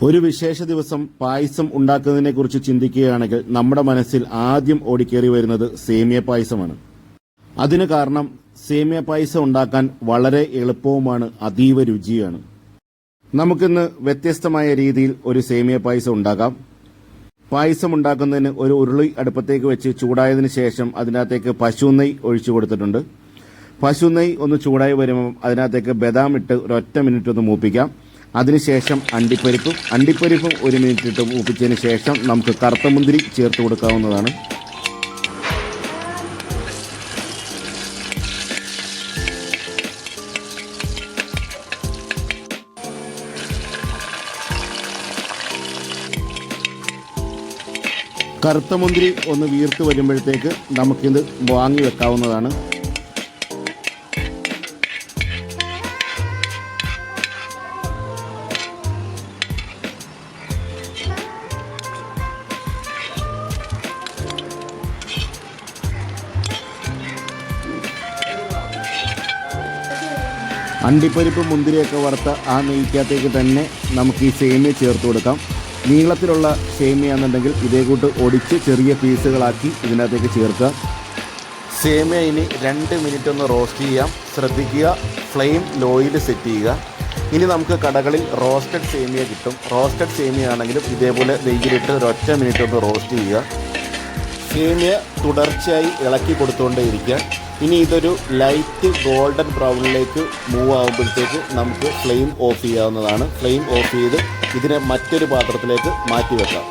ഒരു വിശേഷ ദിവസം പായസം ഉണ്ടാക്കുന്നതിനെക്കുറിച്ച് ചിന്തിക്കുകയാണെങ്കിൽ നമ്മുടെ മനസ്സിൽ ആദ്യം ഓടിക്കേറി വരുന്നത് സേമിയ പായസമാണ്. അതിന് കാരണം സേമിയ പായസം ഉണ്ടാക്കാൻ വളരെ എളുപ്പവുമാണ്, അതീവ രുചിയാണ്. നമുക്കിന്ന് വ്യത്യസ്തമായ രീതിയിൽ ഒരു സേമിയ പായസം ഉണ്ടാക്കാം. പായസം ഉണ്ടാക്കുന്നതിന് ഒരു ഉരുളി അടുപ്പത്തേക്ക് വെച്ച് ചൂടായതിനു ശേഷം അതിനകത്തേക്ക് പശുനെയ്യ് ഒഴിച്ചു കൊടുത്തിട്ടുണ്ട്. പശുനെയ്യ് ഒന്ന് ചൂടായി വരുമ്പോൾ അതിനകത്തേക്ക് ബദാം ഇട്ട് ഒരൊറ്റ മിനിറ്റ് ഒന്ന് മൂപ്പിക്കാം. അതിനുശേഷം അണ്ടിപ്പരിപ്പും ഒരു മിനിറ്റ് ഇട്ട് മൂപ്പിച്ചതിന് ശേഷം നമുക്ക് കറുത്ത മുന്തിരി ചേർത്ത് കൊടുക്കാവുന്നതാണ്. കറുത്ത മുന്തിരി ഒന്ന് വീർത്ത് വരുമ്പോഴത്തേക്ക് നമുക്കിത് വാങ്ങി വെക്കാവുന്നതാണ്. അണ്ടിപ്പരിപ്പ് മുന്തിരിയൊക്കെ വറുത്ത ആ നെയ്ക്കകത്തേക്ക് തന്നെ നമുക്ക് ഈ സേമിയ ചേർത്ത് കൊടുക്കാം. നീളത്തിലുള്ള സേമിയ എന്നുണ്ടെങ്കിൽ ഇതേ കൂട്ട് ഒടിച്ച് ചെറിയ പീസുകളാക്കി ഇതിനകത്തേക്ക് ചേർക്കുക. സേമിയ ഇനി 2 മിനിറ്റ് ഒന്ന് റോസ്റ്റ് ചെയ്യാം. ശ്രദ്ധിക്കുക, ഫ്ലെയിം ലോയിൽ സെറ്റ് ചെയ്യുക. ഇനി നമുക്ക് കടകളിൽ റോസ്റ്റഡ് സേമിയ കിട്ടും. റോസ്റ്റഡ് സേമിയ ആണെങ്കിലും ഇതേപോലെ നെയ്യിലിട്ട് ഒരൊറ്റ മിനിറ്റ് ഒന്ന് റോസ്റ്റ് ചെയ്യുക. സേമിയ തുടർച്ചയായി ഇളക്കി കൊടുത്തുകൊണ്ടേയിരിക്കുക. ഇനി ഇതൊരു ലൈറ്റ് ഗോൾഡൻ ബ്രൗണിലേക്ക് മൂവ് ആകുമ്പോഴത്തേക്ക് നമുക്ക് ഫ്ലെയിം ഓഫ് ചെയ്യാവുന്നതാണ്. ഫ്ലെയിം ഓഫ് ചെയ്ത് ഇതിനെ മറ്റൊരു പാത്രത്തിലേക്ക് മാറ്റി വെക്കാം.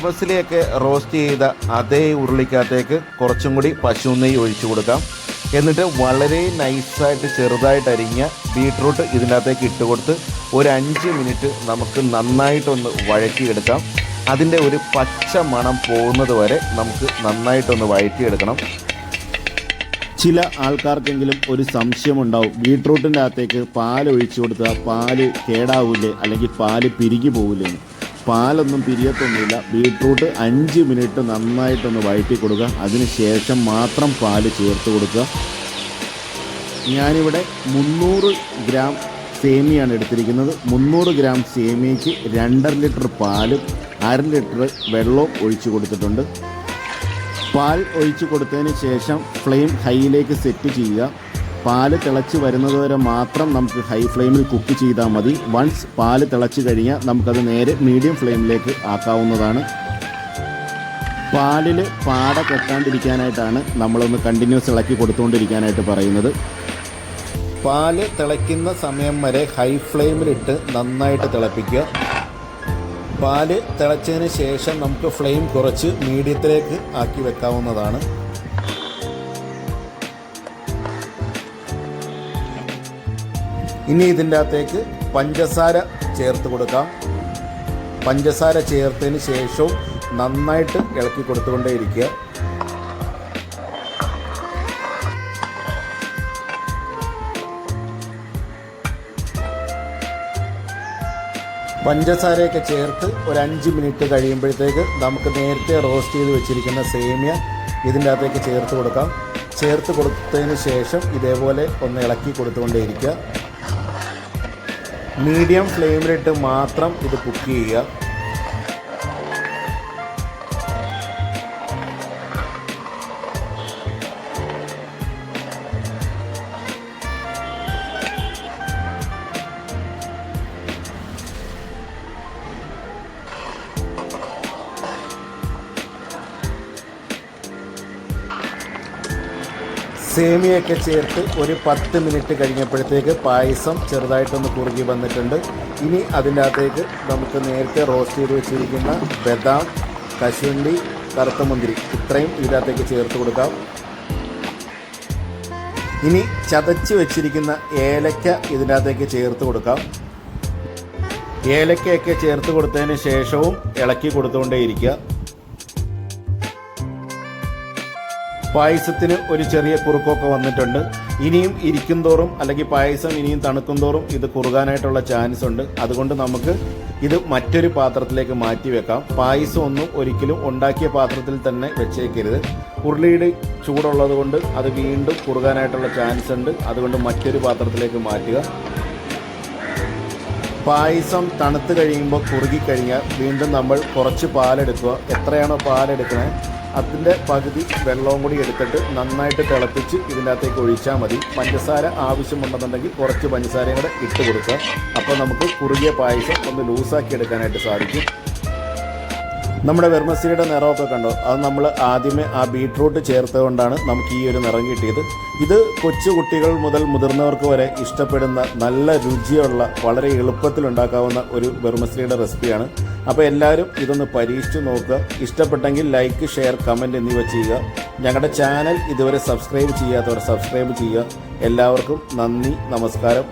ബസിലേക്ക് റോസ്റ്റ് ചെയ്ത അതേ ഉരുളിക്കകത്തേക്ക് കുറച്ചും കൂടി പശുനെയ്യ് ഒഴിച്ചു കൊടുക്കാം. എന്നിട്ട് വളരെ നൈസായിട്ട് ചെറുതായിട്ട് അരിഞ്ഞ ബീട്രൂട്ട് ഇതിനകത്തേക്ക് ഇട്ട് കൊടുത്ത് ഒരു 5 മിനിറ്റ് നമുക്ക് നന്നായിട്ടൊന്ന് വഴറ്റിയെടുക്കാം. അതിൻ്റെ ഒരു പച്ച മണം പോകുന്നത് വരെ നമുക്ക് നന്നായിട്ടൊന്ന് വഴറ്റിയെടുക്കണം. ചില ആൾക്കാർക്കെങ്കിലും ഒരു സംശയമുണ്ടാവും, ബീട്രൂട്ടിൻ്റെ അകത്തേക്ക് പാൽ ഒഴിച്ചു കൊടുത്താൽ പാല് കേടാവില്ലേ അല്ലെങ്കിൽ പാല് പിരികി പോവില്ലേ? പാലൊന്നും പിരിയത്തൊന്നുമില്ല. ബീട്രൂട്ട് 5 മിനിറ്റ് നന്നായിട്ടൊന്ന് വഴറ്റി കൊടുക്കുക. അതിന് ശേഷം മാത്രം പാല് ചേർത്ത് കൊടുക്കുക. ഞാനിവിടെ 300 ഗ്രാം സേമിയാണ് എടുത്തിരിക്കുന്നത്. 300 ഗ്രാം സേമിയയ്ക്ക് 2.5 ലിറ്റർ പാലും 1/2 ലിറ്റർ വെള്ളവും ഒഴിച്ചു കൊടുത്തിട്ടുണ്ട്. പാൽ ഒഴിച്ചു കൊടുത്തതിന് ശേഷം ഫ്ലെയിം ഹൈയിലേക്ക് സെറ്റ് ചെയ്യുക. പാല് തിളച്ച് വരുന്നതുവരെ മാത്രം നമുക്ക് ഹൈ ഫ്ലെയിമിൽ കുക്ക് ചെയ്താൽ മതി. വൺസ് പാല് തിളച്ച് കഴിഞ്ഞാൽ നമുക്കത് നേരെ മീഡിയം ഫ്ലെയിമിലേക്ക് ആക്കാവുന്നതാണ്. പാലിൽ പാട കെട്ടാണ്ടിരിക്കാനായിട്ടാണ് നമ്മളൊന്ന് കണ്ടിന്യൂസ് ഇളക്കി കൊടുത്തുകൊണ്ടിരിക്കാനായിട്ട് പറയുന്നത്. പാല് തിളയ്ക്കുന്ന സമയം വരെ ഹൈ ഫ്ലെയിമിലിട്ട് നന്നായിട്ട് തിളപ്പിക്കുക. പാല് തിളച്ചതിന് ശേഷം നമുക്ക് ഫ്ലെയിം കുറച്ച് മീഡിയത്തിലേക്ക് ആക്കി വെക്കാവുന്നതാണ്. ഇനി ഇതിൻ്റെ അകത്തേക്ക് പഞ്ചസാര ചേർത്ത് കൊടുക്കാം. പഞ്ചസാര ചേർത്തതിന് ശേഷവും നന്നായിട്ട് ഇളക്കി കൊടുത്തുകൊണ്ടേയിരിക്കുക. പഞ്ചസാരയൊക്കെ ചേർത്ത് ഒരു 5 മിനിറ്റ് കഴിയുമ്പോഴത്തേക്ക് നമുക്ക് നേരത്തെ റോസ്റ്റ് ചെയ്ത് വെച്ചിരിക്കുന്ന സേമിയ ഇതിൻ്റെ അകത്തേക്ക് ചേർത്ത് കൊടുക്കാം. ചേർത്ത് കൊടുത്തതിന് ശേഷം ഇതേപോലെ ഒന്ന് ഇളക്കി കൊടുത്തുകൊണ്ടേയിരിക്കുക. മീഡിയം ഫ്ലെയിമിലിട്ട് മാത്രം ഇത് കുക്ക് ചെയ്യുക. സേമിയൊക്കെ ചേർത്ത് ഒരു 10 മിനിറ്റ് കഴിഞ്ഞപ്പോഴത്തേക്ക് പായസം ചെറുതായിട്ടൊന്ന് കുറുകി വന്നിട്ടുണ്ട്. ഇനി അതിൻ്റെ അകത്തേക്ക് നമുക്ക് നേരത്തെ റോസ്റ്റ് ചെയ്ത് വെച്ചിരിക്കുന്ന ബദാം, കശുവണ്ടി, കറുത്ത മുന്തിരി ഇത്രയും ഇതിനകത്തേക്ക് ചേർത്ത് കൊടുക്കാം. ഇനി ചതച്ച് വെച്ചിരിക്കുന്ന ഏലക്ക ഇതിൻ്റെ അകത്തേക്ക് ചേർത്ത് കൊടുക്കാം. ഏലക്കയൊക്കെ ചേർത്ത് കൊടുത്തതിന് ശേഷവും ഇളക്കി കൊടുത്തുകൊണ്ടേയിരിക്കുക. പായസത്തിന് ഒരു ചെറിയ കുറുക്കൊക്കെ വന്നിട്ടുണ്ട്. ഇനിയും ഇരിക്കും തോറും അല്ലെങ്കിൽ പായസം ഇനിയും തണുക്കും തോറും ഇത് കുറുകാനായിട്ടുള്ള ചാൻസ് ഉണ്ട്. അതുകൊണ്ട് നമുക്ക് ഇത് മറ്റൊരു പാത്രത്തിലേക്ക് മാറ്റി വെക്കാം. പായസം ഒന്നും ഒരിക്കലും ഉണ്ടാക്കിയ പാത്രത്തിൽ തന്നെ വെച്ചേക്കരുത്. ഉരുളിയുടെ ചൂടുള്ളത് കൊണ്ട് അത് വീണ്ടും കുറുകാനായിട്ടുള്ള ചാൻസ് ഉണ്ട്. അതുകൊണ്ട് മറ്റൊരു പാത്രത്തിലേക്ക് മാറ്റുക. പായസം തണുത്ത് കഴിയുമ്പോൾ കുറുകിക്കഴിഞ്ഞാൽ വീണ്ടും നമ്മൾ കുറച്ച് പാലെടുക്കുക. എത്രയാണോ പാലെടുക്കുന്നത് അതിൻ്റെ പകുതി വെള്ളവും കൂടി എടുത്തിട്ട് നന്നായിട്ട് തിളപ്പിച്ച് ഇതിൻ്റെ അകത്തേക്ക് ഒഴിച്ചാൽ മതി. പഞ്ചസാര ആവശ്യമുണ്ടെന്നുണ്ടെങ്കിൽ കുറച്ച് പഞ്ചസാരയും കൂടെ ഇട്ട് കൊടുക്കുക. അപ്പോൾ നമുക്ക് കുറുകിയ പായസം ഒന്ന് ലൂസാക്കി എടുക്കാനായിട്ട് സാധിക്കും. നമ്മുടെ വെർമസലിയുടെ നിറമൊക്കെ കണ്ടോ? അത് നമ്മൾ ആദ്യമേ ആ ബീട്രൂട്ട് ചേർത്തുകൊണ്ടാണ് നമുക്ക് ഈ ഒരു നിറം കിട്ടിയത്. ഇത് കൊച്ചു കുട്ടികൾ മുതൽ മുതിർന്നവർക്ക് വരെ ഇഷ്ടപ്പെടുന്ന നല്ല രുചിയുള്ള വളരെ എളുപ്പത്തിൽ ഉണ്ടാക്കാവുന്ന ഒരു വെർമസലിയുടെ റെസിപ്പിയാണ്. അപ്പോൾ എല്ലാവരും ഇതൊന്ന് പരീക്ഷിച്ച് നോക്കുക. ഇഷ്ടപ്പെട്ടെങ്കിൽ ലൈക്ക്, ഷെയർ, കമൻറ്റ് എന്നിവ ചെയ്യുക. ഞങ്ങളുടെ ചാനൽ ഇതുവരെ സബ്സ്ക്രൈബ് ചെയ്യാത്തവർ സബ്സ്ക്രൈബ് ചെയ്യുക. എല്ലാവർക്കും നന്ദി, നമസ്കാരം.